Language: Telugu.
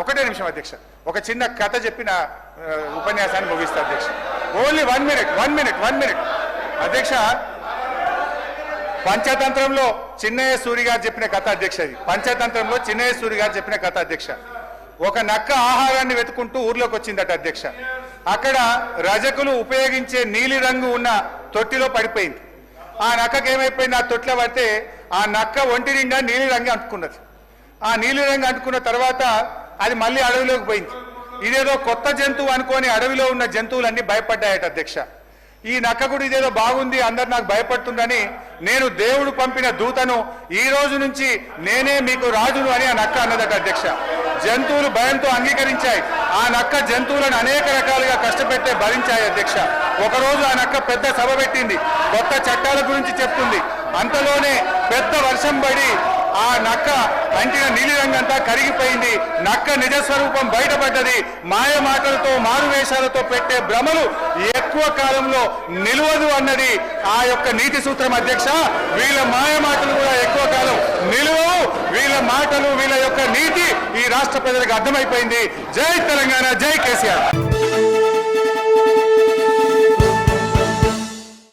ఒకటే నిమిషం అధ్యక్ష, ఒక చిన్న కథ చెప్పిన ఉపన్యాసాన్ని ముగిస్తా అధ్యక్ష. ఓన్లీ 1 మినిట్ అధ్యక్ష. పంచతంత్రంలో చిన్నయ్య సూరి గారు చెప్పిన కథ అధ్యక్ష. ఇది పంచతంత్రంలో చిన్నయ్య సూరి గారు చెప్పిన కథ అధ్యక్ష. ఒక నక్క ఆహారాన్ని వెతుకుంటూ ఊర్లోకి వచ్చిందట అధ్యక్ష. అక్కడ రజకులు ఉపయోగించే నీలి రంగు ఉన్న తొట్టిలో పడిపోయింది. ఆ నక్కకి ఏమైపోయింది, ఆ తొట్టిలో పడితే ఆ నక్క ఒంటి నిండా నీలి రంగు అంటుకున్నది. ఆ నీలి రంగు అంటుకున్న తర్వాత అది మళ్ళీ అడవిలోకి పోయింది. ఇదేదో కొత్త జంతువు అనుకొని అడవిలో ఉన్న జంతువులన్నీ భయపడ్డాయట అధ్యక్ష. ఈ నక్క కూడా ఇదేదో బాగుంది, అందరు నాకు భయపడుతుందని నేను దేవుడు పంపిన దూతను ఈ రోజు నుంచి నేనే మీకు రాజును అని ఆ నక్క అన్నదట అధ్యక్ష. జంతువులు భయంతో అంగీకరించాయి. ఆ నక్క జంతువులను అనేక రకాలుగా కష్టపెట్టే భరించాయి అధ్యక్ష. ఒకరోజు ఆ నక్క పెద్ద సభ పెట్టింది, కొత్త చట్టాల గురించి చెప్తుంది. అంతలోనే పెద్ద వర్షం పడి ఆ నక్క అంటిన నీలిరంగంతా కరిగిపోయింది. నక్క నిజస్వరూపం బయటపడ్డది. మాయ మాటలతో మారువేషాలతో పెట్టే భ్రమలు ఎక్కువ కాలంలో నిలవదు అన్నది ఆ యొక్క నీతి సూత్రం అధ్యక్ష. వీళ్ళ మాయ మాటలు కూడా ఎక్కువ కాలం నిలవవు. వీళ్ళ మాటలు, వీళ్ళ యొక్క నీతి ఈ రాష్ట్ర ప్రజలకు అర్థమైపోయింది. జై తెలంగాణ, జై కేసీఆర్.